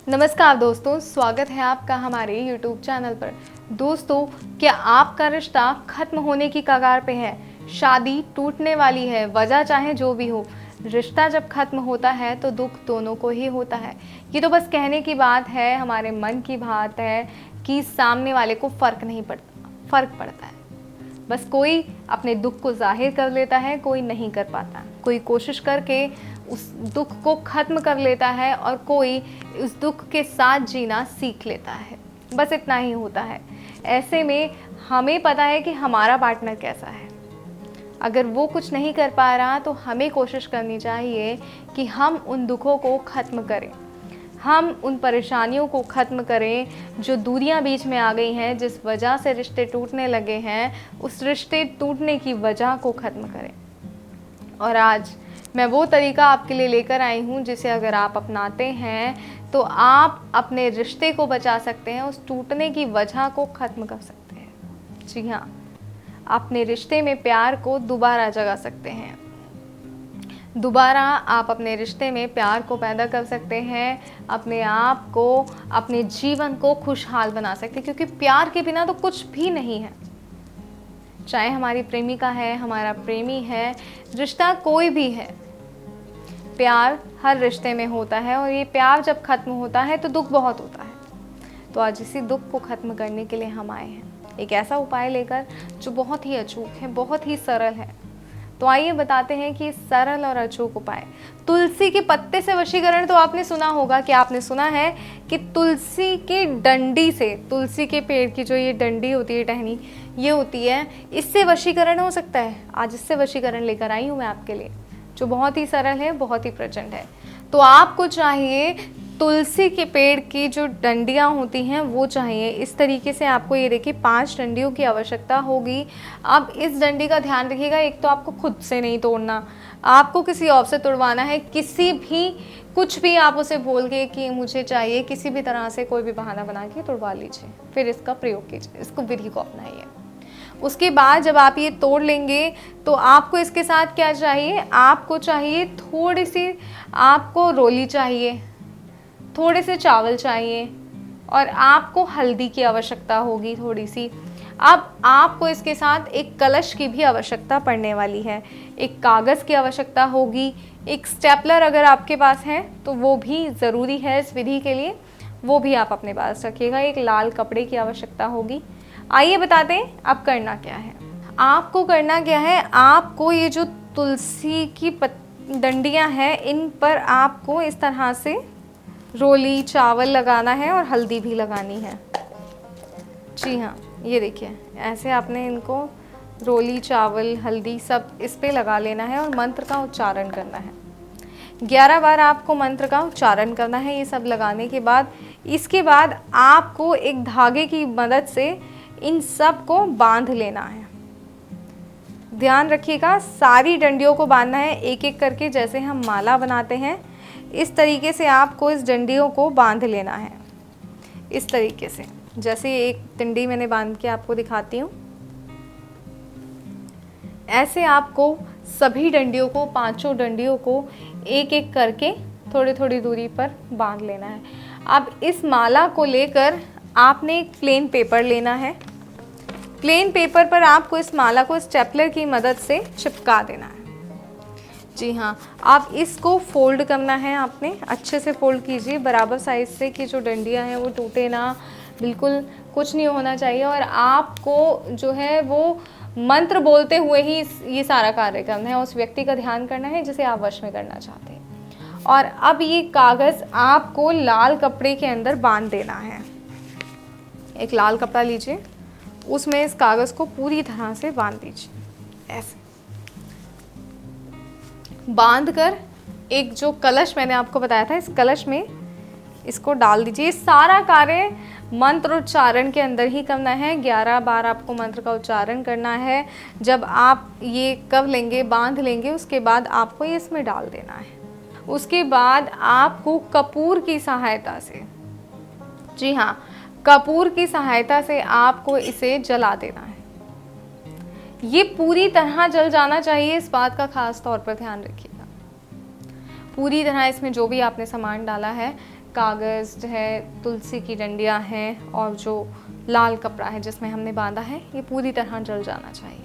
नमस्कार दोस्तों, स्वागत है आपका हमारे YouTube चैनल पर। दोस्तों, क्या आपका रिश्ता खत्म होने की कगार पे है? शादी टूटने वाली है, वजह चाहे जो भी हो, रिश्ता जब खत्म होता है तो दुख दोनों को ही होता है। ये तो बस कहने की बात है, हमारे मन की बात है कि सामने वाले को फर्क पड़ता है। बस कोई अपने दुख को जाहिर कर लेता है, कोई नहीं कर पाता। कोई कोशिश करके उस दुख को ख़त्म कर लेता है और कोई उस दुख के साथ जीना सीख लेता है। बस इतना ही होता है। ऐसे में हमें पता है कि हमारा पार्टनर कैसा है। अगर वो कुछ नहीं कर पा रहा तो हमें कोशिश करनी चाहिए कि हम उन दुखों को ख़त्म करें, हम उन परेशानियों को ख़त्म करें जो दूरियां बीच में आ गई हैं, जिस वजह से रिश्ते टूटने लगे हैं, उस रिश्ते टूटने की वजह को ख़त्म करें। और आज मैं वो तरीका आपके लिए लेकर आई हूँ जिसे अगर आप अपनाते हैं तो आप अपने रिश्ते को बचा सकते हैं, उस टूटने की वजह को ख़त्म कर सकते हैं। जी हाँ, अपने रिश्ते में प्यार को दोबारा जगा सकते हैं। दोबारा आप अपने रिश्ते में प्यार को पैदा कर सकते हैं, अपने आप को, अपने जीवन को खुशहाल बना सकते हैं, क्योंकि प्यार के बिना तो कुछ भी नहीं है। चाहे हमारी प्रेमिका है, हमारा प्रेमी है, रिश्ता कोई भी है, प्यार हर रिश्ते में होता है और ये प्यार जब ख़त्म होता है तो दुख बहुत होता है। तो आज इसी दुख को ख़त्म करने के लिए हम आए हैं, एक ऐसा उपाय लेकर जो बहुत ही अचूक है, बहुत ही सरल है। तो आइए बताते हैं कि सरल और अचूक उपाय। तुलसी के पत्ते से वशीकरण तो आपने सुना होगा कि आपने सुना है कि तुलसी के डंडी से, तुलसी के पेड़ की जो ये डंडी होती है, टहनी ये होती है, इससे वशीकरण हो सकता है। आज इससे वशीकरण लेकर आई हूँ मैं आपके लिए, जो बहुत ही सरल है, बहुत ही प्रचंड है। तो आपको चाहिए तुलसी के पेड़ की जो डंडियाँ होती हैं वो चाहिए। इस तरीके से आपको ये देखिए 5 डंडियों की आवश्यकता होगी। अब इस डंडी का ध्यान रखिएगा, एक तो आपको खुद से नहीं तोड़ना, आपको किसी और से तुड़वाना है। किसी भी कुछ भी आप उसे बोल के कि मुझे चाहिए, किसी भी तरह से कोई भी बहाना बना के तुड़वा लीजिए, फिर इसका प्रयोग कीजिए, इसको विधि को अपनाइए। उसके बाद जब आप ये तोड़ लेंगे तो आपको इसके साथ क्या चाहिए, आपको चाहिए थोड़ी सी, आपको रोली चाहिए, थोड़े से चावल चाहिए और आपको हल्दी की आवश्यकता होगी थोड़ी सी। अब आपको इसके साथ एक कलश की भी आवश्यकता पड़ने वाली है, एक कागज़ की आवश्यकता होगी, एक स्टेपलर अगर आपके पास है तो वो भी ज़रूरी है इस विधि के लिए, वो भी आप अपने पास रखिएगा। एक लाल कपड़े की आवश्यकता होगी। आइए बताते हैं अब करना क्या है। आपको करना क्या है, आपको ये जो तुलसी की डंडियाँ हैं इन पर आपको इस तरह से रोली, चावल लगाना है और हल्दी भी लगानी है। जी हाँ, ये देखिए ऐसे आपने इनको रोली, चावल, हल्दी सब इस पे लगा लेना है और मंत्र का उच्चारण करना है। 11 बार आपको मंत्र का उच्चारण करना है। ये सब लगाने के बाद, इसके बाद आपको एक धागे की मदद से इन सब को बांध लेना है। ध्यान रखिएगा, सारी डंडियों को बांधना है एक एक करके, जैसे हम माला बनाते हैं इस तरीके से आपको इस डंडियों को बांध लेना है। इस तरीके से, जैसे एक डंडी मैंने बांध के आपको दिखाती हूँ, ऐसे आपको सभी डंडियों को, 5 डंडियों को एक एक करके थोड़ी थोड़ी दूरी पर बांध लेना है। अब इस माला को लेकर आपने एक प्लेन पेपर लेना है। प्लेन पेपर पर आपको इस माला को स्टेपलर की मदद से चिपका देना है। जी हाँ, आप इसको फोल्ड करना है, आपने अच्छे से फोल्ड कीजिए बराबर साइज से कि जो डंडियाँ हैं वो टूटे ना, बिल्कुल कुछ नहीं होना चाहिए। और आपको जो है वो मंत्र बोलते हुए ही ये सारा कार्य करना है, उस व्यक्ति का ध्यान करना है जिसे आप वश में करना चाहते हैं। और अब ये कागज़ आपको लाल कपड़े के अंदर बांध देना है। एक लाल कपड़ा लीजिए, उसमें इस कागज़ को पूरी तरह से बांध दीजिए। ऐसे बांधकर एक जो कलश मैंने आपको बताया था, इस कलश में इसको डाल दीजिए। सारा कार्य मंत्र उच्चारण के अंदर ही करना है। 11 बार आपको मंत्र का उच्चारण करना है। जब आप ये कर लेंगे, बांध लेंगे, उसके बाद आपको ये इसमें डाल देना है। उसके बाद आपको कपूर की सहायता से, जी हाँ, कपूर की सहायता से आपको इसे जला देना है। ये पूरी तरह जल जाना चाहिए, इस बात का खास तौर पर ध्यान रखिएगा। पूरी तरह इसमें जो भी आपने सामान डाला है कागज़ है, तुलसी की डंडियाँ हैं और जो लाल कपड़ा है जिसमें हमने बांधा है, ये पूरी तरह जल जाना चाहिए।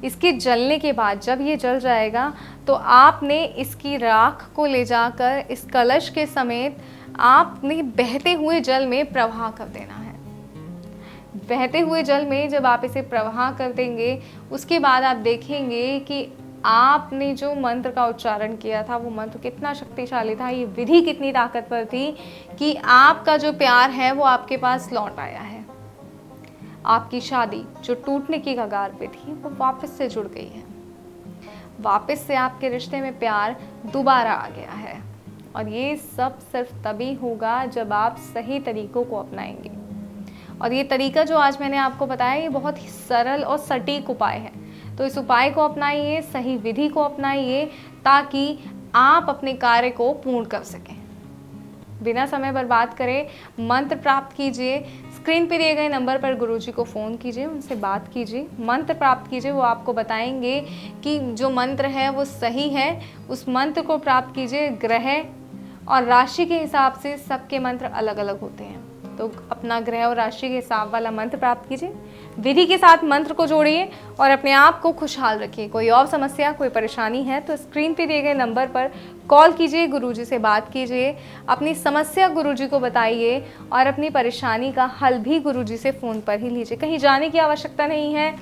इसके जलने के बाद जब ये जल जाएगा तो आपने इसकी राख को ले जाकर इस कलश के समेत आपने बहते हुए जल में प्रवाह कर देना है। बहते हुए जल में जब आप इसे प्रवाह कर देंगे, उसके बाद आप देखेंगे कि आपने जो मंत्र का उच्चारण किया था वो मंत्र कितना शक्तिशाली था, ये विधि कितनी ताकतवर थी कि आपका जो प्यार है वो आपके पास लौट आया है। आपकी शादी जो टूटने की कगार पे थी वो वापस से जुड़ गई है। वापस से आपके रिश्ते में प्यार दोबारा आ गया है। और ये सब सिर्फ तभी होगा जब आप सही तरीकों को अपनाएंगे। और ये तरीका जो आज मैंने आपको बताया, ये बहुत ही सरल और सटीक उपाय है। तो इस उपाय को अपनाइए, सही विधि को अपनाइए, ताकि आप अपने कार्य को पूर्ण कर सकें। बिना समय बर्बाद करे मंत्र प्राप्त कीजिए। स्क्रीन पर दिए गए नंबर पर गुरुजी को फ़ोन कीजिए, उनसे बात कीजिए, मंत्र प्राप्त कीजिए। वो आपको बताएंगे कि जो मंत्र है वो सही है। उस मंत्र को प्राप्त कीजिए। ग्रह और राशि के हिसाब से सबके मंत्र अलग अलग होते हैं, तो अपना ग्रह और राशि के हिसाब वाला मंत्र प्राप्त कीजिए। विधि के साथ मंत्र को जोड़िए और अपने आप को खुशहाल रखिए। कोई और समस्या, कोई परेशानी है तो स्क्रीन पे दिए गए नंबर पर कॉल कीजिए, गुरुजी से बात कीजिए, अपनी समस्या गुरुजी को बताइए और अपनी परेशानी का हल भी गुरुजी से फ़ोन पर ही लीजिए। कहीं जाने की आवश्यकता नहीं है,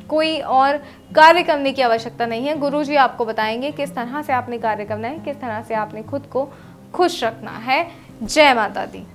कोई और कार्य करने की आवश्यकता नहीं है। गुरुजी आपको बताएंगे किस तरह से आपने कार्य करना है, किस तरह से आपने खुद को खुश रखना है। जय माता दी।